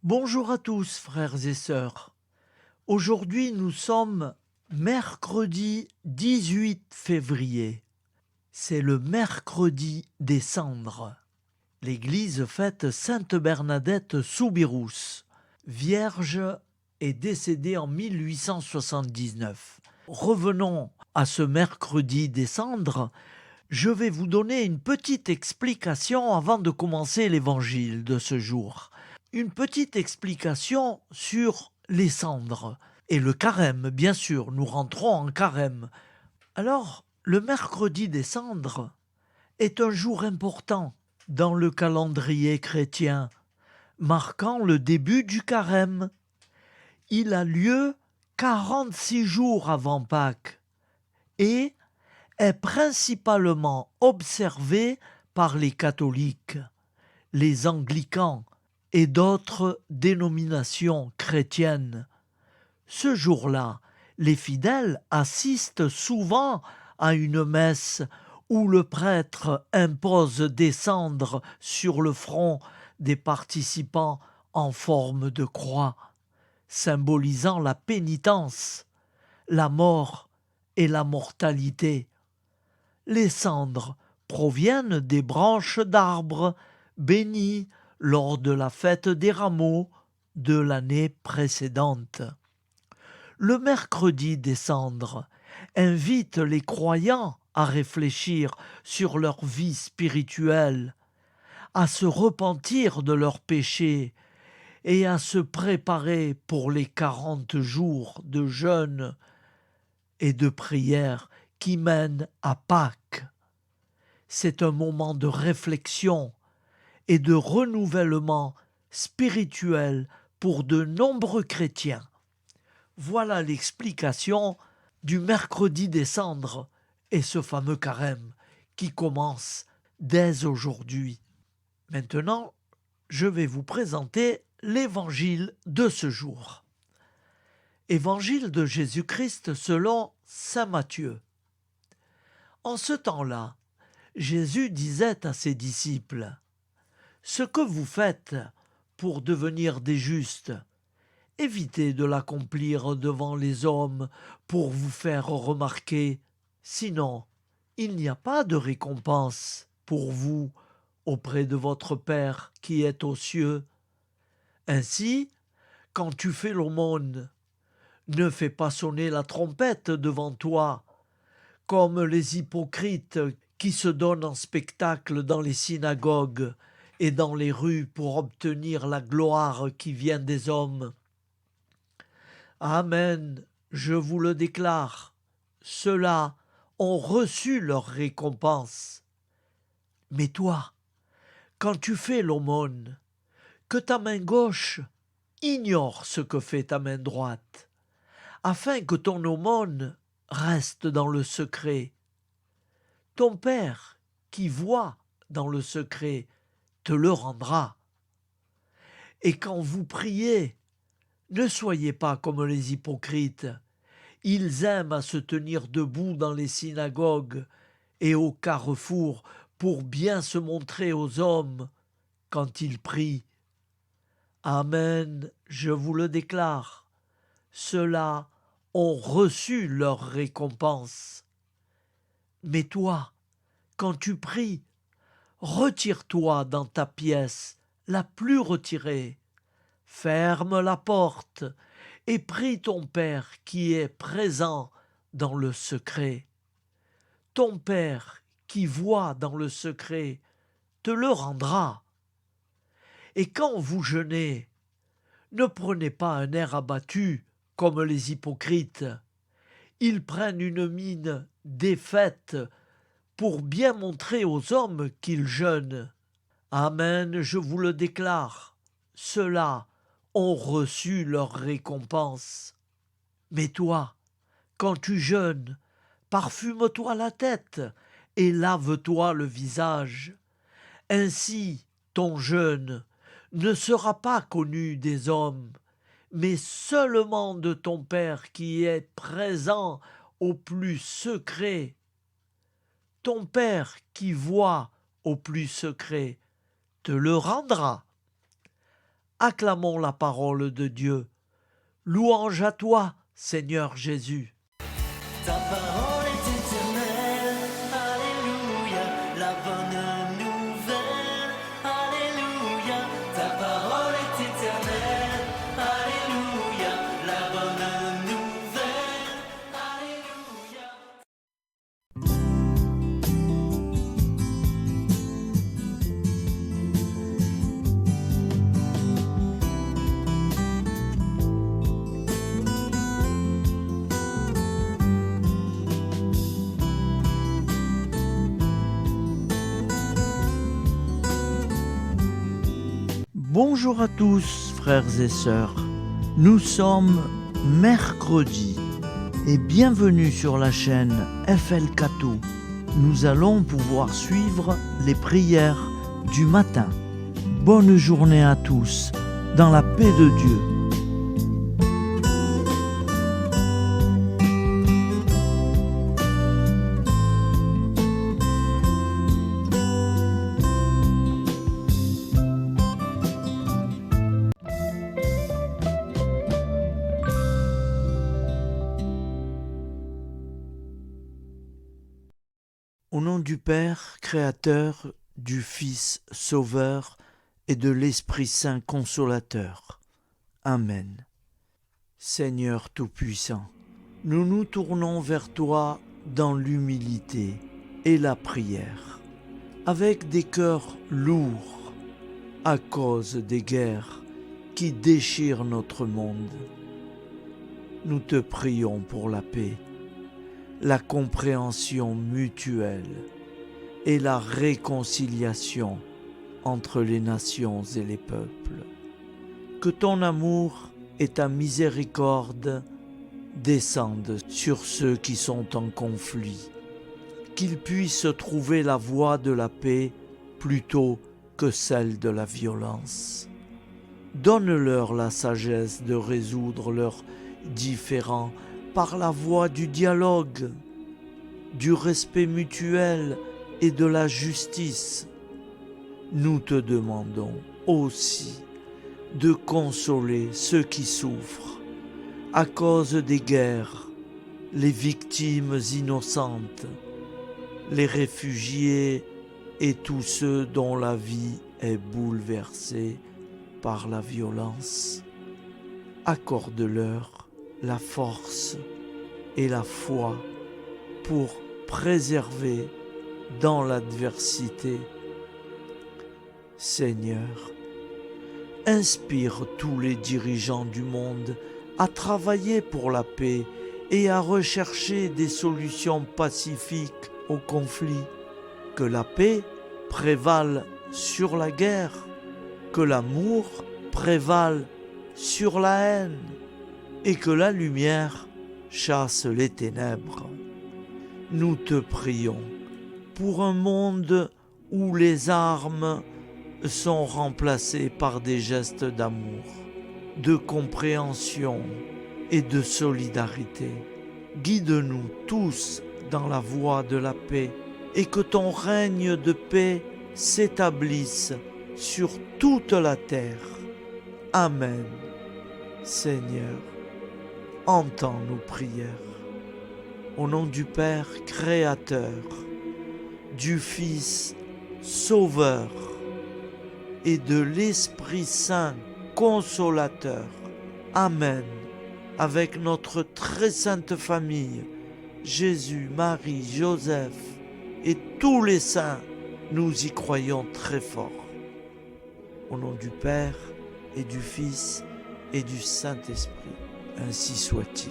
Bonjour à tous, frères et sœurs. Aujourd'hui, nous sommes mercredi 18 février. C'est le mercredi des cendres. L'Église fête Sainte Bernadette Soubirous, vierge et décédée en 1879. Revenons à ce mercredi des cendres. Je vais vous donner une petite explication avant de commencer l'évangile de ce jour. Une petite explication sur les cendres et le carême, bien sûr, nous rentrons en carême. Alors, le mercredi des cendres est un jour important dans le calendrier chrétien, marquant le début du carême. Il a lieu 46 jours avant Pâques et est principalement observé par les catholiques, les anglicans et d'autres dénominations chrétiennes. Ce jour-là, les fidèles assistent souvent à une messe où le prêtre impose des cendres sur le front des participants en forme de croix, symbolisant la pénitence, la mort et la mortalité. Les cendres proviennent des branches d'arbres bénies lors de la fête des rameaux de l'année précédente. Le mercredi des cendres invite les croyants à réfléchir sur leur vie spirituelle, à se repentir de leurs péchés et à se préparer pour les 40 jours de jeûne et de prière qui mènent à Pâques. C'est un moment de réflexion et de renouvellement spirituel pour de nombreux chrétiens. Voilà l'explication du mercredi des cendres et ce fameux carême qui commence dès aujourd'hui. Maintenant, je vais vous présenter l'évangile de ce jour. Évangile de Jésus-Christ selon saint Matthieu. En ce temps-là, Jésus disait à ses disciples : ce que vous faites pour devenir des justes, évitez de l'accomplir devant les hommes pour vous faire remarquer, sinon il n'y a pas de récompense pour vous auprès de votre Père qui est aux cieux. Ainsi, quand tu fais l'aumône, ne fais pas sonner la trompette devant toi, comme les hypocrites qui se donnent en spectacle dans les synagogues et dans les rues pour obtenir la gloire qui vient des hommes. Amen, je vous le déclare, ceux-là ont reçu leur récompense. Mais toi, quand tu fais l'aumône, que ta main gauche ignore ce que fait ta main droite, afin que ton aumône reste dans le secret. Ton Père, qui voit dans le secret, te le rendra. Et quand vous priez, ne soyez pas comme les hypocrites. Ils aiment à se tenir debout dans les synagogues et au carrefour pour bien se montrer aux hommes quand ils prient. Amen, je vous le déclare, ceux-là ont reçu leur récompense. Mais toi, quand tu pries, retire-toi dans ta pièce la plus retirée, ferme la porte et prie ton Père qui est présent dans le secret. Ton Père qui voit dans le secret te le rendra. Et quand vous jeûnez, ne prenez pas un air abattu comme les hypocrites. Ils prennent une mine défaite pour bien montrer aux hommes qu'ils jeûnent. Amen, je vous le déclare, ceux-là ont reçu leur récompense. Mais toi, quand tu jeûnes, parfume-toi la tête et lave-toi le visage. Ainsi, ton jeûne ne sera pas connu des hommes, mais seulement de ton Père qui est présent au plus secret. Ton Père qui voit au plus secret te le rendra. acclamons la parole de Dieu. Louange à toi, Seigneur Jésus. Ta parole est éternelle, alléluia, la bonne nouvelle, alléluia. Ta parole est éternelle, alléluia, la bonne nouvelle, alléluia. Bonjour à tous, frères et sœurs. Nous sommes mercredi et bienvenue sur la chaîne FL Cato. Nous allons pouvoir suivre les prières du matin. Bonne journée à tous, dans la paix de Dieu. Au nom du Père, Créateur, du Fils, Sauveur, et de l'Esprit Saint Consolateur. Amen. Seigneur Tout-Puissant, nous nous tournons vers toi dans l'humilité et la prière, avec des cœurs lourds à cause des guerres qui déchirent notre monde. Nous te prions pour la paix, la compréhension mutuelle et la réconciliation entre les nations et les peuples. Que ton amour et ta miséricorde descendent sur ceux qui sont en conflit, qu'ils puissent trouver la voie de la paix plutôt que celle de la violence. Donne-leur la sagesse de résoudre leurs différends par la voie du dialogue, du respect mutuel et de la justice. Nous te demandons aussi de consoler ceux qui souffrent à cause des guerres, les victimes innocentes, les réfugiés et tous ceux dont la vie est bouleversée par la violence. Accorde-leur la force et la foi pour préserver dans l'adversité. Seigneur, inspire tous les dirigeants du monde à travailler pour la paix et à rechercher des solutions pacifiques aux conflits. Que la paix prévale sur la guerre, que l'amour prévale sur la haine et que la lumière chasse les ténèbres. Nous te prions pour un monde où les armes sont remplacées par des gestes d'amour, de compréhension et de solidarité. Guide-nous tous dans la voie de la paix et que ton règne de paix s'établisse sur toute la terre. Amen. Seigneur, entends nos prières. Au nom du Père Créateur, du Fils Sauveur et de l'Esprit Saint Consolateur. Amen. Avec notre très sainte famille, Jésus, Marie, Joseph et tous les saints, nous y croyons très fort. Au nom du Père et du Fils et du Saint-Esprit, ainsi soit-il.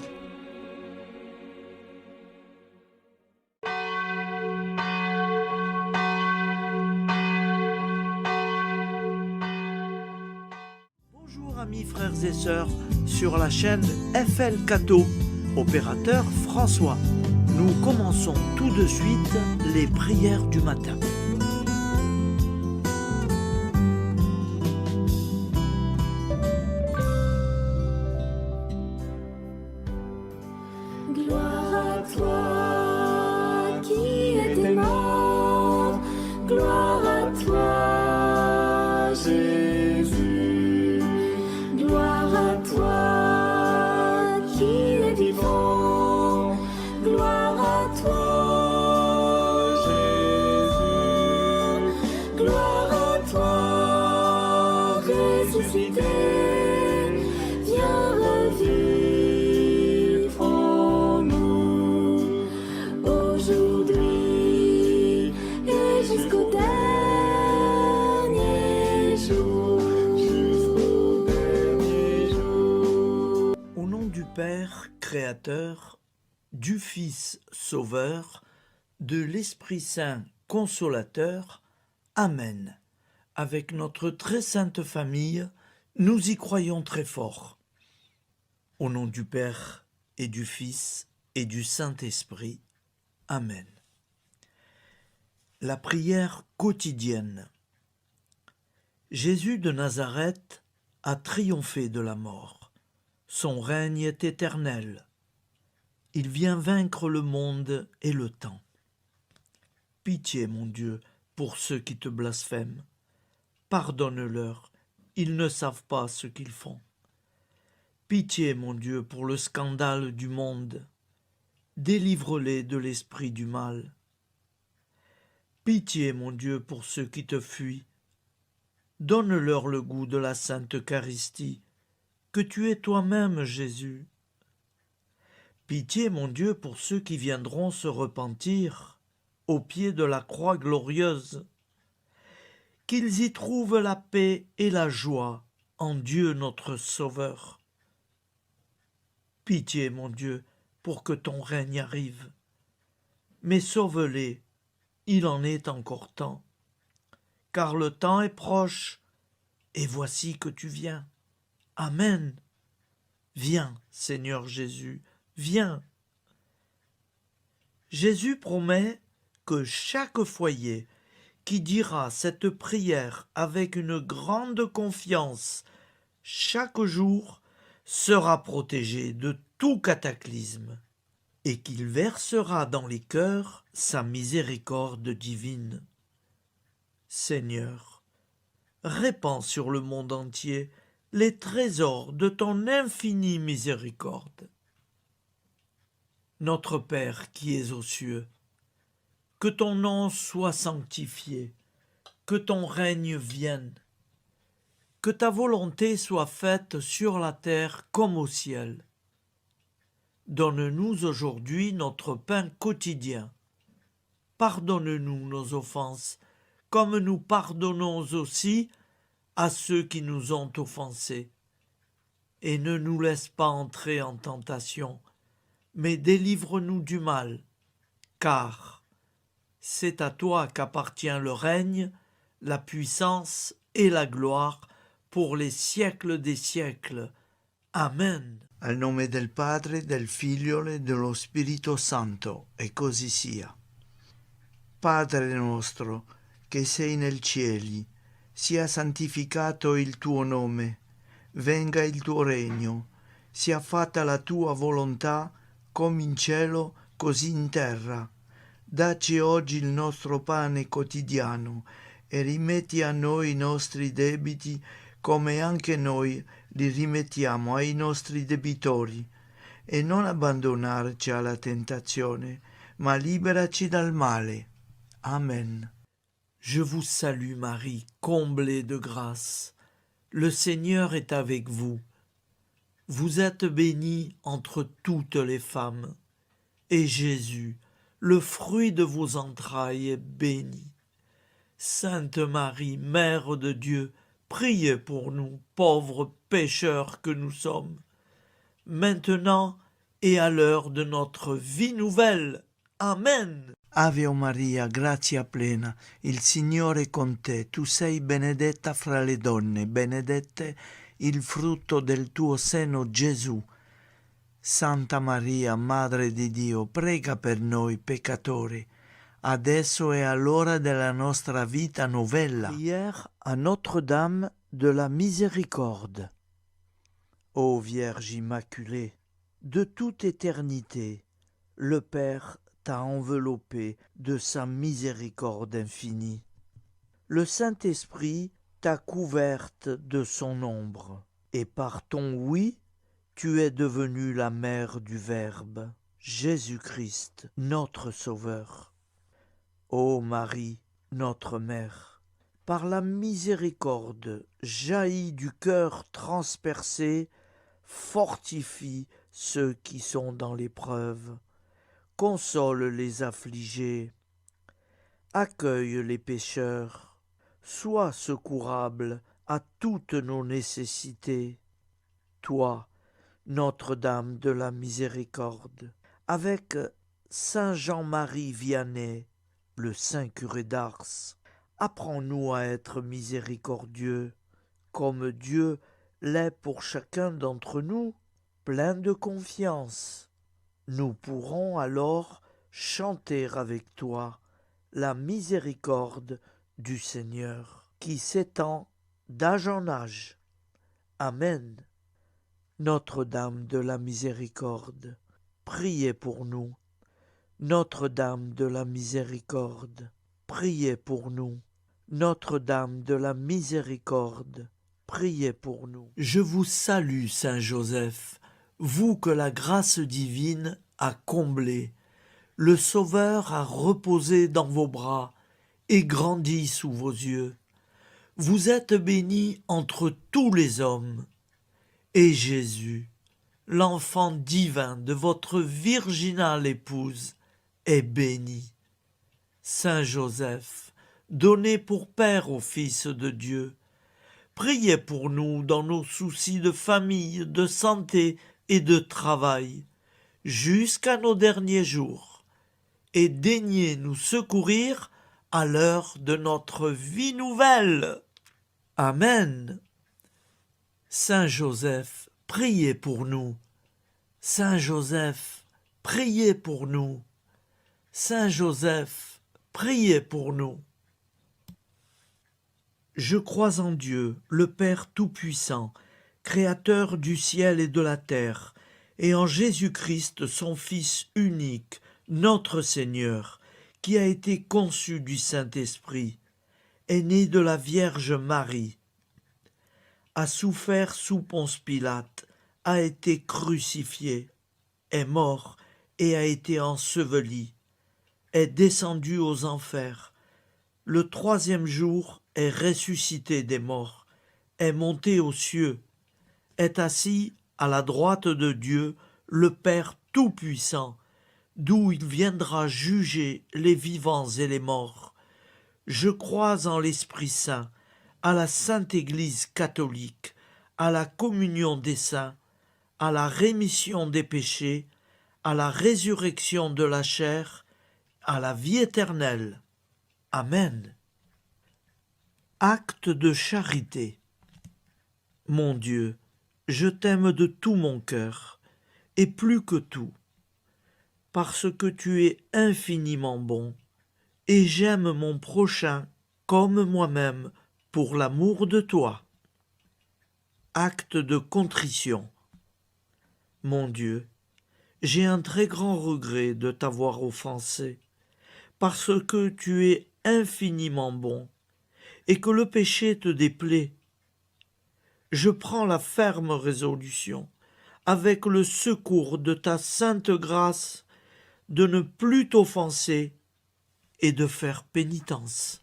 Bonjour amis frères et sœurs sur la chaîne FL Cato, opérateur François. Nous commençons tout de suite les prières du matin. Gloire à toi qui es mort, gloire à toi Jésus, Créateur, du Fils Sauveur, de l'Esprit Saint Consolateur. Amen. Avec notre très sainte famille, nous y croyons très fort. Au nom du Père et du Fils et du Saint-Esprit. Amen. La prière quotidienne. Jésus de Nazareth a triomphé de la mort. Son règne est éternel. Il vient vaincre le monde et le temps. Pitié, mon Dieu, pour ceux qui te blasphèment. Pardonne-leur, ils ne savent pas ce qu'ils font. Pitié, mon Dieu, pour le scandale du monde. Délivre-les de l'esprit du mal. Pitié, mon Dieu, pour ceux qui te fuient. Donne-leur le goût de la Sainte Eucharistie, que tu es toi-même, Jésus. Pitié, mon Dieu, pour ceux qui viendront se repentir au pied de la croix glorieuse, qu'ils y trouvent la paix et la joie en Dieu notre Sauveur. Pitié, mon Dieu, pour que ton règne arrive. Mais sauve-les, il en est encore temps, car le temps est proche, et voici que tu viens. Amen. Viens, Seigneur Jésus, viens. Jésus promet que chaque foyer qui dira cette prière avec une grande confiance chaque jour sera protégé de tout cataclysme et qu'il versera dans les cœurs sa miséricorde divine. Seigneur, répands sur le monde entier les trésors de ton infinie miséricorde. Notre Père qui es aux cieux, que ton nom soit sanctifié, que ton règne vienne, que ta volonté soit faite sur la terre comme au ciel. Donne-nous aujourd'hui notre pain quotidien. Pardonne-nous nos offenses, comme nous pardonnons aussi à ceux qui nous ont offensés. Et ne nous laisse pas entrer en tentation, mais délivre-nous du mal, car c'est à toi qu'appartient le règne, la puissance et la gloire pour les siècles des siècles. Amen. Al nome del Padre, del Figlio e dello Spirito Santo, e così sia. Padre nostro, che sei nel cieli, sia santificato il tuo nome, venga il tuo regno, sia fatta la tua volontà, come in cielo, così in terra. Dacci oggi il nostro pane quotidiano e rimetti a noi i nostri debiti, come anche noi li rimettiamo ai nostri debitori, e non abbandonarci alla tentazione, ma liberaci dal male. Amen. Je vous salue Marie, comblée de grâce. Le Seigneur est avec vous. Vous êtes bénie entre toutes les femmes, et Jésus, le fruit de vos entrailles, est béni. Sainte Marie, Mère de Dieu, priez pour nous, pauvres pécheurs que nous sommes, maintenant et à l'heure de notre vie nouvelle. Amen. Ave Maria, grazia plena, il Signore è con te, tu sei benedetta fra le donne, benedetto il frutto del tuo seno, Gesù. Santa Maria, Madre di Dio, prega per noi peccatori, adesso e all'ora della nostra vita novella. Prière à Notre-Dame de la Miséricorde. Ô Vierge Immaculée, de toute éternité, le Père t'a enveloppé de sa miséricorde infinie. Le Saint-Esprit t'a couverte de son ombre, et par ton oui, tu es devenue la mère du Verbe, Jésus-Christ, notre Sauveur. Ô Marie, notre Mère, par la miséricorde jaillie du cœur transpercé, fortifie ceux qui sont dans l'épreuve, console les affligés, accueille les pécheurs, sois secourable à toutes nos nécessités. Toi, Notre-Dame de la Miséricorde. Avec Saint Jean-Marie Vianney, le Saint curé d'Ars, apprends-nous à être miséricordieux, comme Dieu l'est pour chacun d'entre nous, plein de confiance. Nous pourrons alors chanter avec toi la miséricorde du Seigneur, qui s'étend d'âge en âge. Amen. Notre-Dame de la Miséricorde, priez pour nous. Notre-Dame de la Miséricorde, priez pour nous. Notre-Dame de la Miséricorde, priez pour nous. Je vous salue, Saint Joseph, vous que la grâce divine a comblé. Le Sauveur a reposé dans vos bras et grandi sous vos yeux. Vous êtes bénie entre tous les hommes. Et Jésus, l'enfant divin de votre virginale épouse, est béni. Saint Joseph, donné pour Père au Fils de Dieu, priez pour nous dans nos soucis de famille, de santé et de travail, jusqu'à nos derniers jours, et daignez nous secourir à l'heure de notre vie nouvelle. Amen. Saint Joseph, priez pour nous. Saint Joseph, priez pour nous. Saint Joseph, priez pour nous. Je crois en Dieu, le Père Tout-Puissant, Créateur du ciel et de la terre, et en Jésus-Christ, son Fils unique, notre Seigneur, qui a été conçu du Saint-Esprit, est né de la Vierge Marie, a souffert sous Ponce Pilate, a été crucifié, est mort et a été enseveli, est descendu aux enfers, le troisième jour est ressuscité des morts, est monté aux cieux, est assis à la droite de Dieu, le Père Tout-Puissant, d'où il viendra juger les vivants et les morts. Je crois en l'Esprit Saint, à la Sainte Église catholique, à la communion des saints, à la rémission des péchés, à la résurrection de la chair, à la vie éternelle. Amen. Acte de charité. Mon Dieu, je t'aime de tout mon cœur, et plus que tout, parce que tu es infiniment bon, et j'aime mon prochain comme moi-même, pour l'amour de toi. Acte de contrition. Mon Dieu, j'ai un très grand regret de t'avoir offensé, parce que tu es infiniment bon, et que le péché te déplaît. Je prends la ferme résolution, avec le secours de ta sainte grâce, de ne plus t'offenser et de faire pénitence.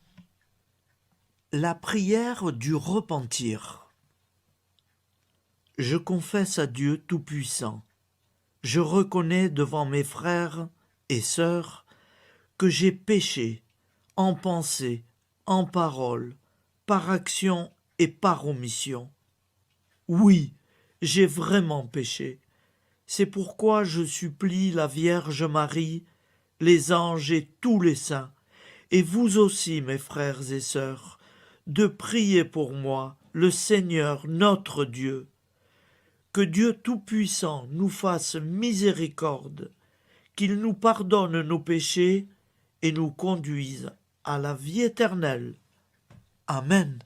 La prière du repentir. Je confesse à Dieu Tout-Puissant, je reconnais devant mes frères et sœurs que j'ai péché en pensée, en parole, par action et par omission. Oui, j'ai vraiment péché. C'est pourquoi je supplie la Vierge Marie, les anges et tous les saints, et vous aussi, mes frères et sœurs, de prier pour moi, le Seigneur notre Dieu. Que Dieu Tout-Puissant nous fasse miséricorde, qu'il nous pardonne nos péchés et nous conduise à la vie éternelle. Amen.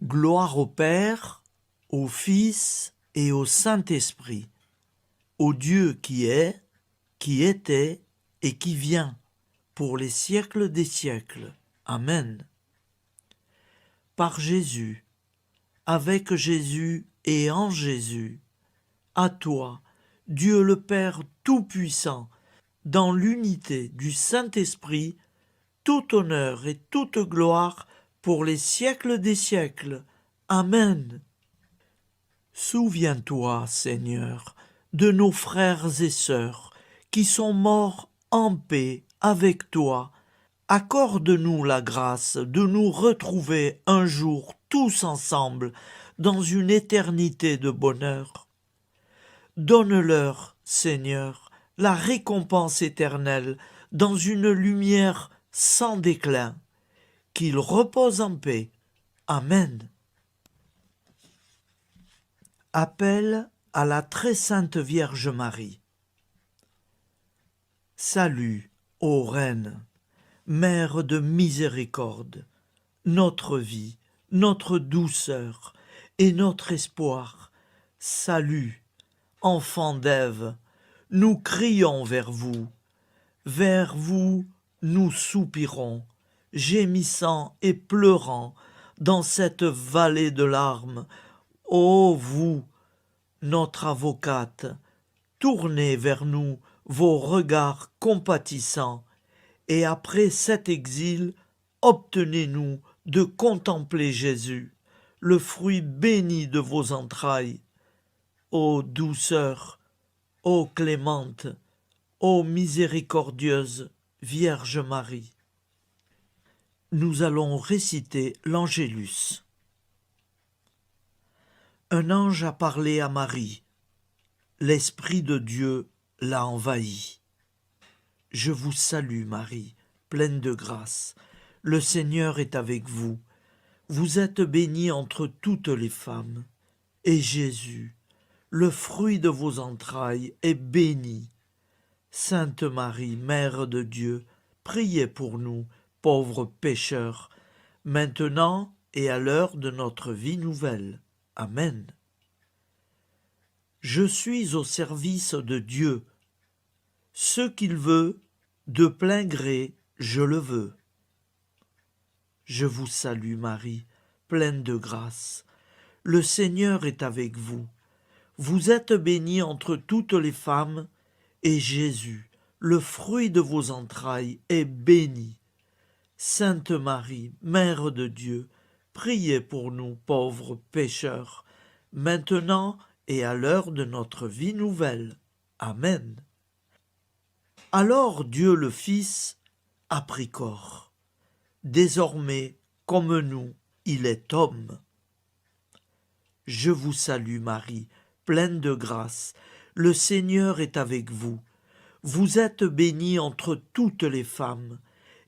Gloire au Père, au Fils et au Saint-Esprit, au Dieu qui est, qui était et qui vient, pour les siècles des siècles. Amen. Par Jésus, avec Jésus et en Jésus, à toi, Dieu le Père Tout-Puissant, dans l'unité du Saint-Esprit, tout honneur et toute gloire pour les siècles des siècles. Amen. Souviens-toi, Seigneur, de nos frères et sœurs qui sont morts en paix avec toi. Accorde-nous la grâce de nous retrouver un jour tous ensemble dans une éternité de bonheur. Donne-leur, Seigneur, la récompense éternelle dans une lumière sans déclin. Qu'ils reposent en paix. Amen. Appel à la très sainte Vierge Marie. Salut, ô Reine, Mère de miséricorde, notre vie, notre douceur et notre espoir. Salut, enfant d'Ève, nous crions vers vous. Vers vous, nous soupirons, gémissant et pleurant dans cette vallée de larmes. Ô vous, notre avocate, tournez vers nous vos regards compatissants, et après cet exil, obtenez-nous de contempler Jésus, le fruit béni de vos entrailles. Ô douceur, ô clémente, ô miséricordieuse Vierge Marie. Nous allons réciter l'Angélus. Un ange a parlé à Marie. L'Esprit de Dieu l'a envahie. Je vous salue, Marie, pleine de grâce. Le Seigneur est avec vous. Vous êtes bénie entre toutes les femmes. Et Jésus, le fruit de vos entrailles, est béni. Sainte Marie, Mère de Dieu, priez pour nous, pauvres pécheurs, maintenant et à l'heure de notre vie nouvelle. Amen. Je suis au service de Dieu. Ce qu'il veut, de plein gré, je le veux. Je vous salue Marie, pleine de grâce. Le Seigneur est avec vous. Vous êtes bénie entre toutes les femmes, et Jésus, le fruit de vos entrailles, est béni. Sainte Marie, Mère de Dieu, priez pour nous pauvres pécheurs, maintenant et à l'heure de notre vie nouvelle. Amen. Alors Dieu le Fils a pris corps. Désormais, comme nous, il est homme. Je vous salue Marie, pleine de grâce. Le Seigneur est avec vous. Vous êtes bénie entre toutes les femmes,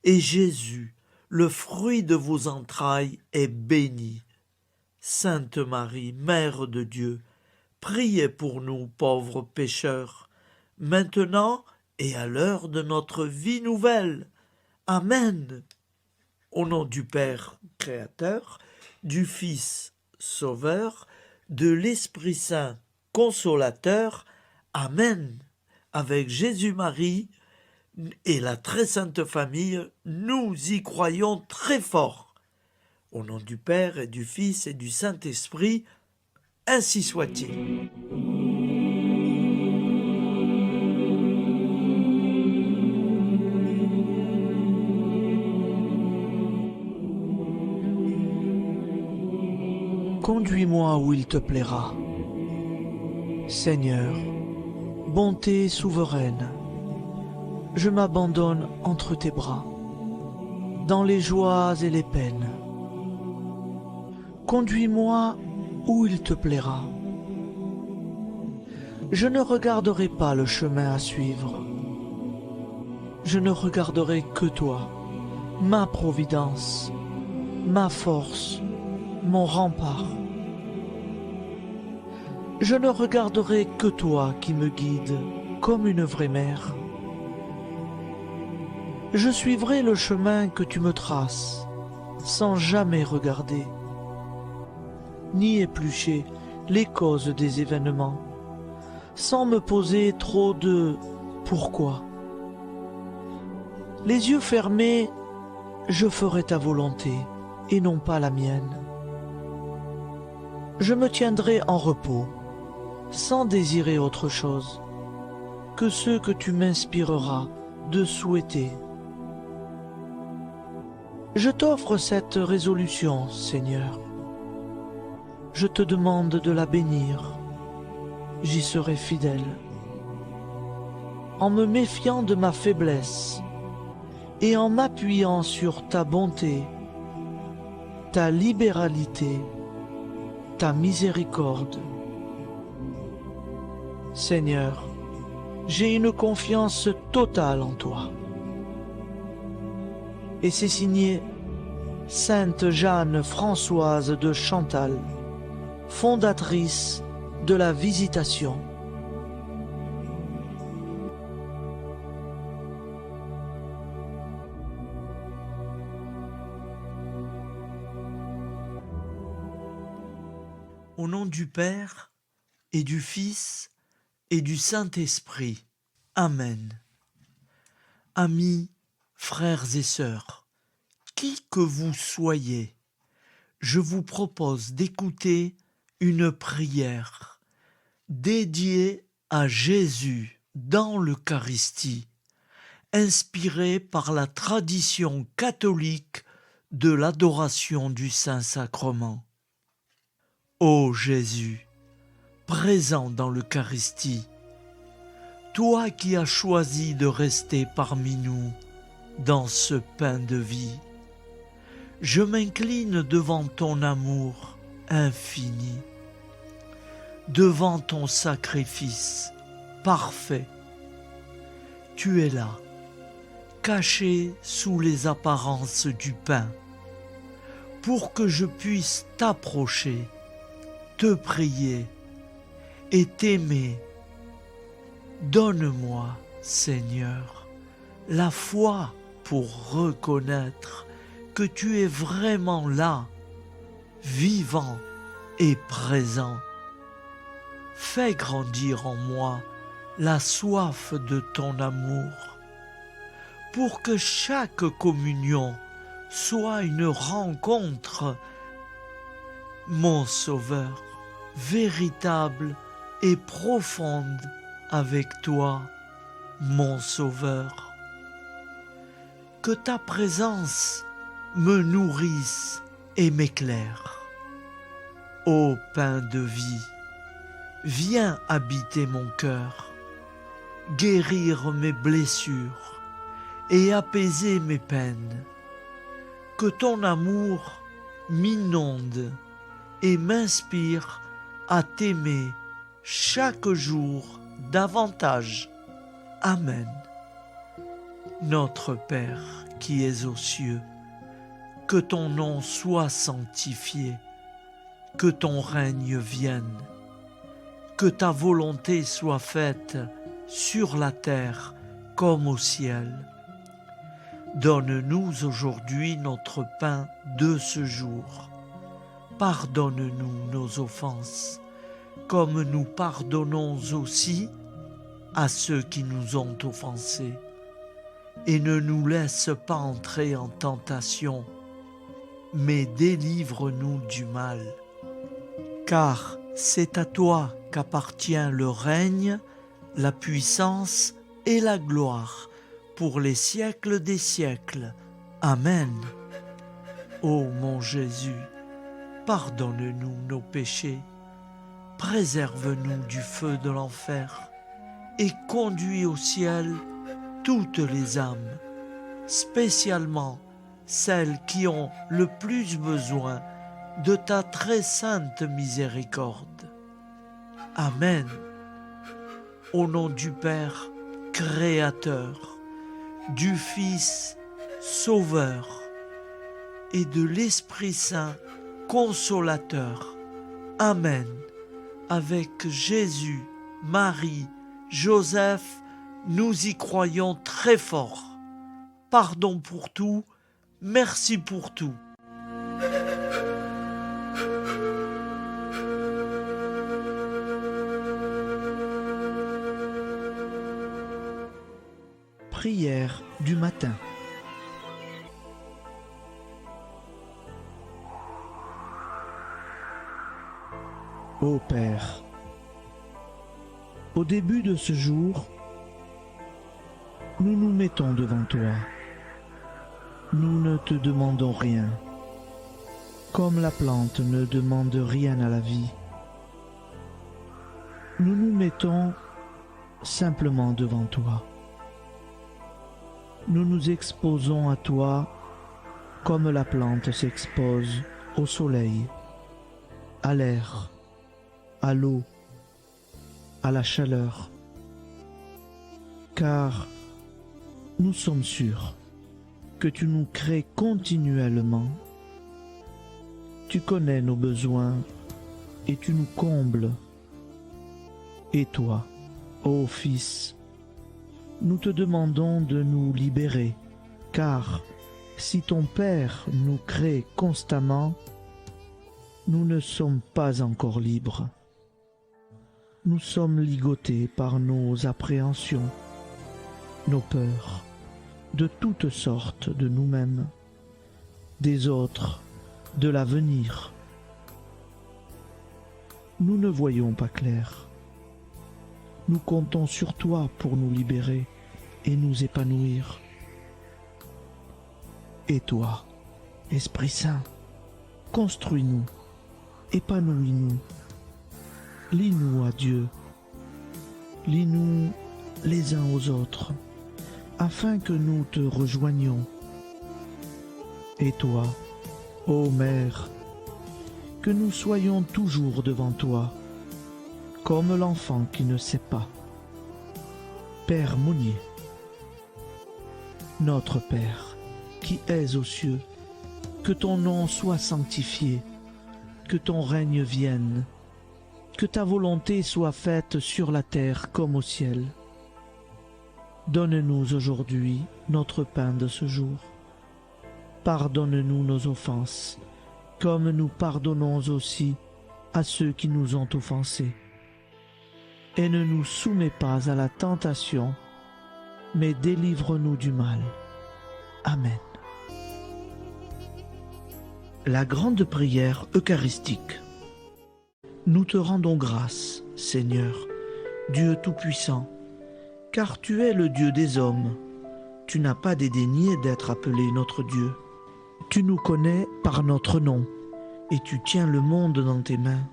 et Jésus, le fruit de vos entrailles, est béni. Sainte Marie, Mère de Dieu, priez pour nous pauvres pécheurs, maintenant et à l'heure de notre vie nouvelle. Amen. Au nom du Père Créateur, du Fils Sauveur, de l'Esprit Saint Consolateur. Amen. Avec Jésus-Marie et la très sainte famille, nous y croyons très fort. Au nom du Père et du Fils et du Saint-Esprit, ainsi soit-il. Conduis-moi où il te plaira. Seigneur, bonté souveraine, je m'abandonne entre tes bras, dans les joies et les peines. Conduis-moi où il te plaira. Je ne regarderai pas le chemin à suivre. Je ne regarderai que toi, ma providence, ma force, mon rempart. Je ne regarderai que toi qui me guides comme une vraie mère. Je suivrai le chemin que tu me traces, sans jamais regarder, ni éplucher les causes des événements, sans me poser trop de « pourquoi ». Les yeux fermés, je ferai ta volonté et non pas la mienne. Je me tiendrai en repos, sans désirer autre chose que ce que tu m'inspireras de souhaiter. Je t'offre cette résolution, Seigneur. Je te demande de la bénir. J'y serai fidèle. En me méfiant de ma faiblesse et en m'appuyant sur ta bonté, ta libéralité, ta miséricorde. Seigneur, j'ai une confiance totale en toi. Et c'est signé Sainte Jeanne Françoise de Chantal, fondatrice de la Visitation. Au nom du Père et du Fils et du Saint-Esprit. Amen. Amis, frères et sœurs, qui que vous soyez, je vous propose d'écouter une prière dédiée à Jésus dans l'Eucharistie, inspirée par la tradition catholique de l'adoration du Saint-Sacrement. Ô Jésus, présent dans l'Eucharistie, toi qui as choisi de rester parmi nous dans ce pain de vie, je m'incline devant ton amour infini, devant ton sacrifice parfait. Tu es là, caché sous les apparences du pain, pour que je puisse t'approcher, te prier et t'aimer. Donne-moi, Seigneur, la foi pour reconnaître que tu es vraiment là, vivant et présent. Fais grandir en moi la soif de ton amour, pour que chaque communion soit une rencontre, mon Sauveur, véritable et profonde avec toi, mon Sauveur. Que ta présence me nourrisse et m'éclaire. Ô pain de vie, viens habiter mon cœur, guérir mes blessures et apaiser mes peines. Que ton amour m'inonde et m'inspire à t'aimer chaque jour davantage. Amen. Notre Père qui es aux cieux, que ton nom soit sanctifié, que ton règne vienne, que ta volonté soit faite sur la terre comme au ciel. Donne-nous aujourd'hui notre pain de ce jour. Pardonne-nous nos offenses, comme nous pardonnons aussi à ceux qui nous ont offensés. Et ne nous laisse pas entrer en tentation, mais délivre-nous du mal. Car c'est à toi qu'appartient le règne, la puissance et la gloire pour les siècles des siècles. Amen. Ô mon Jésus, pardonne-nous nos péchés, préserve-nous du feu de l'enfer et conduis au ciel toutes les âmes, spécialement celles qui ont le plus besoin de ta très sainte miséricorde. Amen. Au nom du Père Créateur, du Fils Sauveur et de l'Esprit Saint Consolateur. Amen. Avec Jésus, Marie, Joseph, nous y croyons très fort. Pardon pour tout, merci pour tout. Prière du matin. Ô Père, au début de ce jour, nous nous mettons devant toi. Nous ne te demandons rien, comme la plante ne demande rien à la vie. Nous nous mettons simplement devant toi. Nous nous exposons à toi comme la plante s'expose au soleil, à l'air, à l'eau, à la chaleur, car nous sommes sûrs que tu nous crées continuellement. Tu connais nos besoins et tu nous combles. Et toi, ô Fils, nous te demandons de nous libérer, car si ton Père nous crée constamment, nous ne sommes pas encore libres. Nous sommes ligotés par nos appréhensions, nos peurs, de toutes sortes de nous-mêmes, des autres, de l'avenir. Nous ne voyons pas clair. Nous comptons sur toi pour nous libérer et nous épanouir. Et toi, Esprit Saint, construis-nous, épanouis-nous, lie-nous à Dieu, lie-nous les uns aux autres, afin que nous te rejoignions. Et toi, ô Mère, que nous soyons toujours devant toi, comme l'enfant qui ne sait pas. Père Monnier, notre Père, qui es aux cieux, que ton nom soit sanctifié, que ton règne vienne, que ta volonté soit faite sur la terre comme au ciel. Donne-nous aujourd'hui notre pain de ce jour. Pardonne-nous nos offenses, comme nous pardonnons aussi à ceux qui nous ont offensés. Et ne nous soumets pas à la tentation, mais délivre-nous du mal. Amen. La grande prière eucharistique. Nous te rendons grâce, Seigneur, Dieu Tout-Puissant, car tu es le Dieu des hommes. Tu n'as pas dédaigné d'être appelé notre Dieu. Tu nous connais par notre nom, et tu tiens le monde dans tes mains.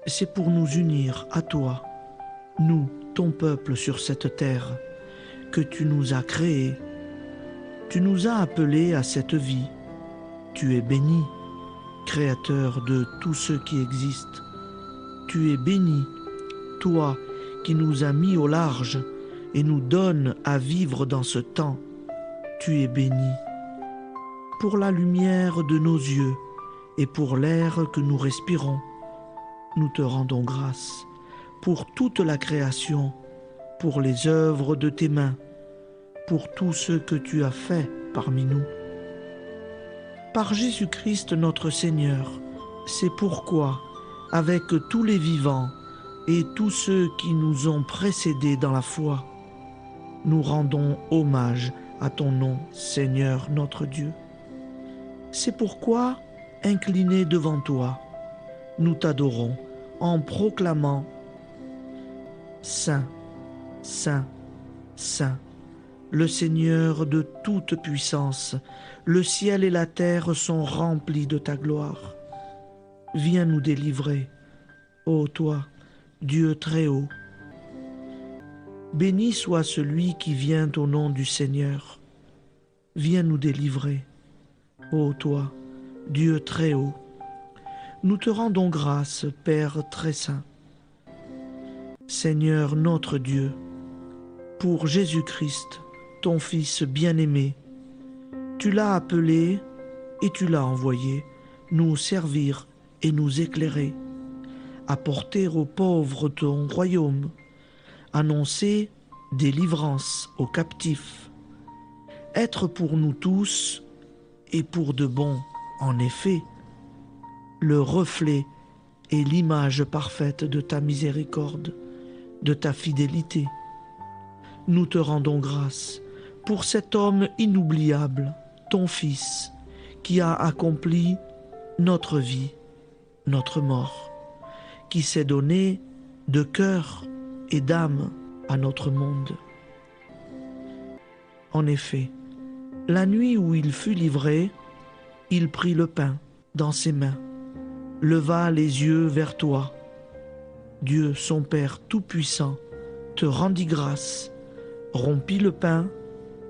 C'est pour nous unir à toi, nous, ton peuple sur cette terre, que tu nous as créés. Tu nous as appelés à cette vie. Tu es béni, Créateur de tout ce qui existe. Tu es béni, toi qui nous as mis au large et nous donnes à vivre dans ce temps. Tu es béni. Pour la lumière de nos yeux et pour l'air que nous respirons, nous te rendons grâce. Pour toute la création, pour les œuvres de tes mains, pour tout ce que tu as fait parmi nous. Par Jésus-Christ notre Seigneur, c'est pourquoi, avec tous les vivants et tous ceux qui nous ont précédés dans la foi, nous rendons hommage à ton nom, Seigneur notre Dieu. C'est pourquoi, inclinés devant toi, nous t'adorons en proclamant « Saint, Saint, Saint ». Le Seigneur de toute puissance, le ciel et la terre sont remplis de ta gloire. Viens nous délivrer, ô toi, Dieu très haut. Béni soit celui qui vient au nom du Seigneur. Viens nous délivrer, ô toi, Dieu très haut. Nous te rendons grâce, Père très saint. Seigneur notre Dieu, pour Jésus-Christ, ton Fils bien-aimé, tu l'as appelé et tu l'as envoyé nous servir et nous éclairer, apporter aux pauvres ton royaume, annoncer délivrance aux captifs, être pour nous tous et pour de bon, en effet, le reflet et l'image parfaite de ta miséricorde, de ta fidélité. Nous te rendons grâce pour cet homme inoubliable, ton Fils, qui a accompli notre vie, notre mort, qui s'est donné de cœur et d'âme à notre monde. En effet, la nuit où il fut livré, il prit le pain dans ses mains, leva les yeux vers toi. Dieu, son Père tout-puissant, te rendit grâce, rompit le pain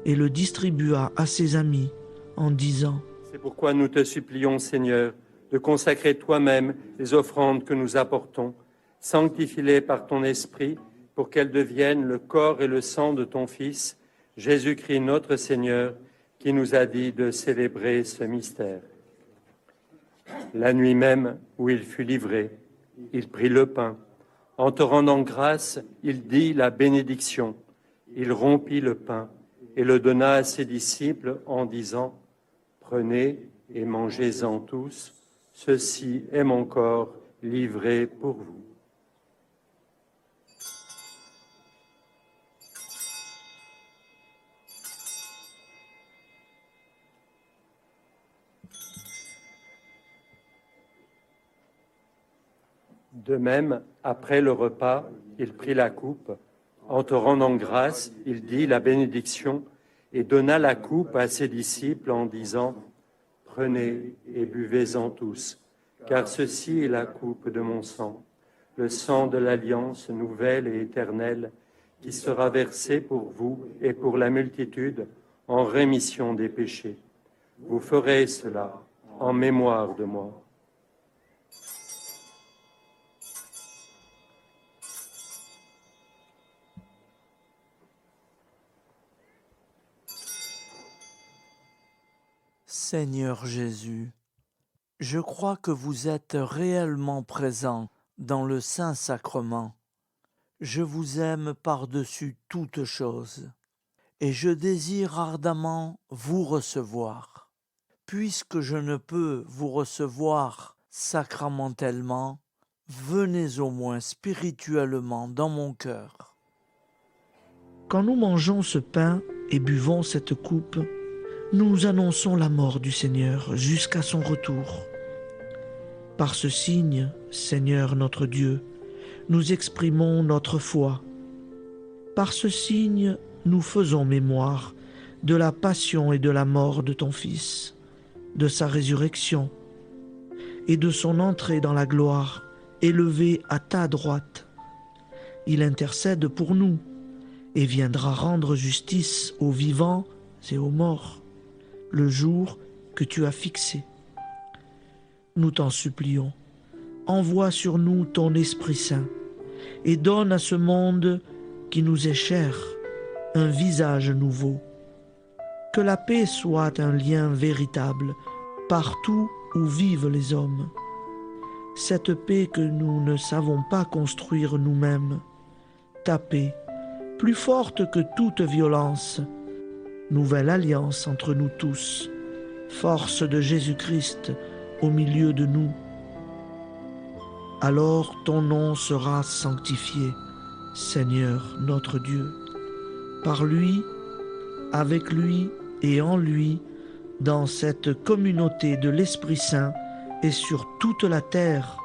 et le distribua à ses amis en disant : C'est pourquoi nous te supplions, Seigneur, de consacrer toi-même les offrandes que nous apportons, Sanctifie-les par ton esprit pour qu'elles deviennent le corps et le sang de ton Fils, Jésus-Christ notre Seigneur, qui nous a dit de célébrer ce mystère. La nuit même où il fut livré, il prit le pain. En te rendant grâce, il dit la bénédiction. Il rompit le pain et le donna à ses disciples en disant « Prenez et mangez-en tous, ceci est mon corps livré pour vous. » De même, après le repas, il prit la coupe. En te rendant grâce, il dit la bénédiction et donna la coupe à ses disciples en disant « Prenez et buvez-en tous, car ceci est la coupe de mon sang, le sang de l'alliance nouvelle et éternelle, qui sera versé pour vous et pour la multitude en rémission des péchés. Vous ferez cela en mémoire de moi. » Seigneur Jésus, je crois que vous êtes réellement présent dans le Saint-Sacrement. Je vous aime par-dessus toute chose et je désire ardemment vous recevoir. Puisque je ne peux vous recevoir sacramentellement, venez au moins spirituellement dans mon cœur. Quand nous mangeons ce pain et buvons cette coupe, nous annonçons la mort du Seigneur jusqu'à son retour. Par ce signe, Seigneur notre Dieu, nous exprimons notre foi. Par ce signe, nous faisons mémoire de la passion et de la mort de ton Fils, de sa résurrection et de son entrée dans la gloire, élevé à ta droite. Il intercède pour nous et viendra rendre justice aux vivants et aux morts, le jour que tu as fixé. Nous t'en supplions, envoie sur nous ton Esprit Saint et donne à ce monde qui nous est cher un visage nouveau. Que la paix soit un lien véritable partout où vivent les hommes. Cette paix que nous ne savons pas construire nous-mêmes, ta paix, plus forte que toute violence, nouvelle alliance entre nous tous, force de Jésus-Christ au milieu de nous. Alors ton nom sera sanctifié, Seigneur notre Dieu. Par lui, avec lui et en lui, dans cette communauté de l'Esprit Saint et sur toute la terre,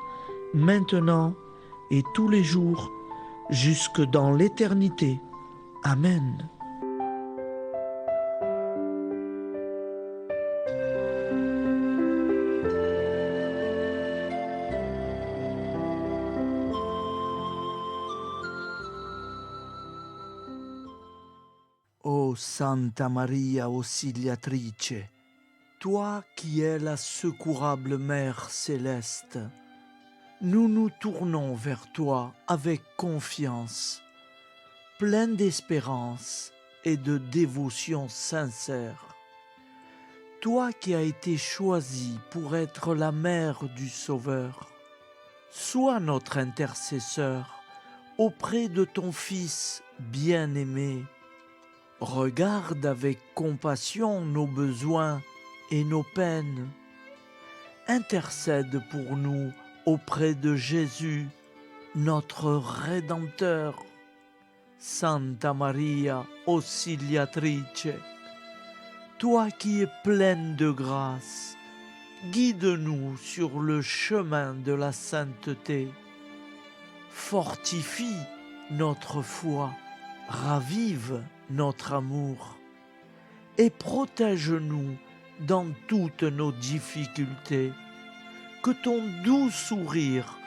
maintenant et tous les jours, jusque dans l'éternité. Amen. Ô Santa Maria Auxiliatrice, toi qui es la secourable Mère céleste, nous nous tournons vers toi avec confiance, plein d'espérance et de dévotion sincère. Toi qui as été choisie pour être la mère du Sauveur, sois notre intercesseur auprès de ton Fils bien-aimé. Regarde avec compassion nos besoins et nos peines. Intercède pour nous auprès de Jésus, notre Rédempteur. Santa Maria Auxiliatrice, toi qui es pleine de grâce, guide-nous sur le chemin de la sainteté. Fortifie notre foi, ravive notre amour et protège-nous dans toutes nos difficultés. Que ton doux sourire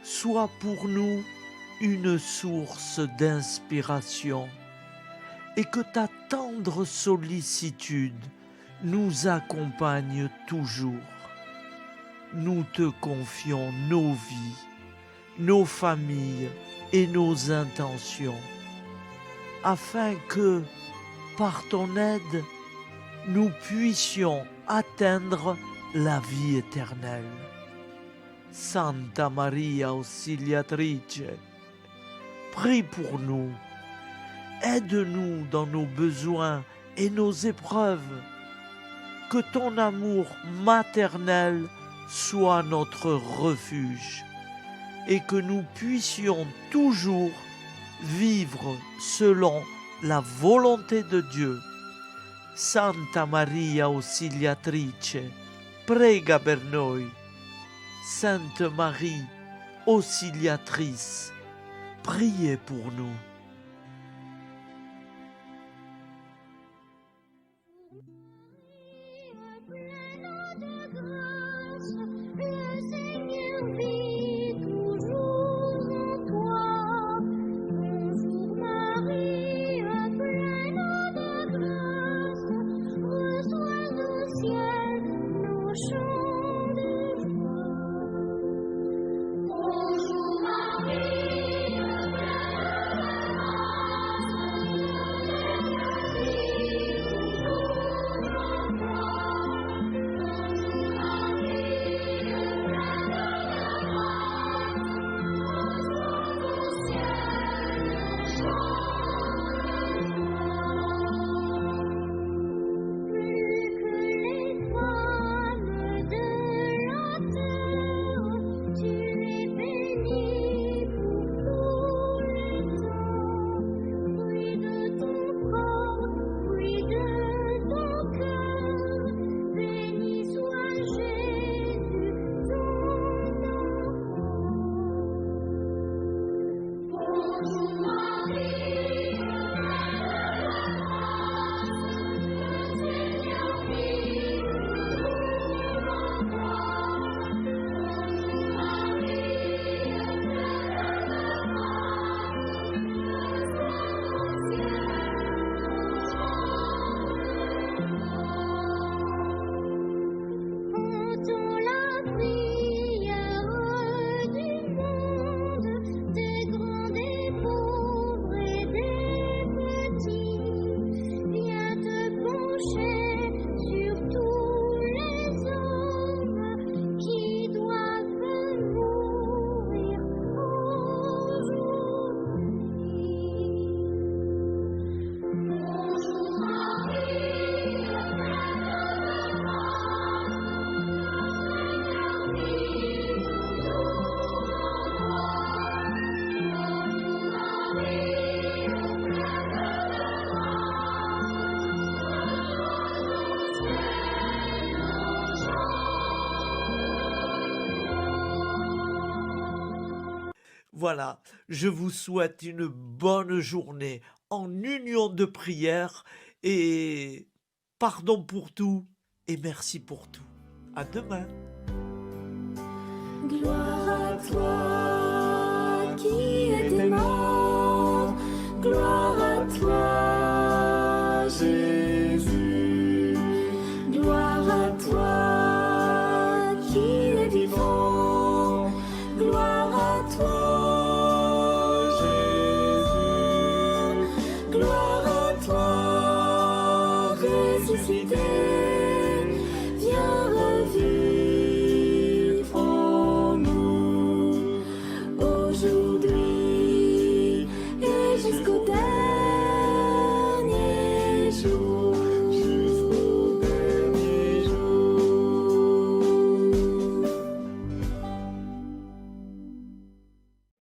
soit pour nous une source d'inspiration et que ta tendre sollicitude nous accompagne toujours. Nous te confions nos vies, nos familles et nos intentions, afin que, par ton aide, nous puissions atteindre la vie éternelle. Santa Maria Auxiliatrice, prie pour nous, aide-nous dans nos besoins et nos épreuves, que ton amour maternel soit notre refuge et que nous puissions toujours vivre selon la volonté de Dieu. Santa Maria Auxiliatrice, prega per noi. Sainte Marie, Auxiliatrice, priez pour nous. Voilà, je vous souhaite une bonne journée en union de prière et pardon pour tout et merci pour tout. À demain. Gloire à toi qui es mort, gloire à toi Jésus, gloire à toi qui es vivant, gloire à toi Jésus, gloire à toi ressuscité.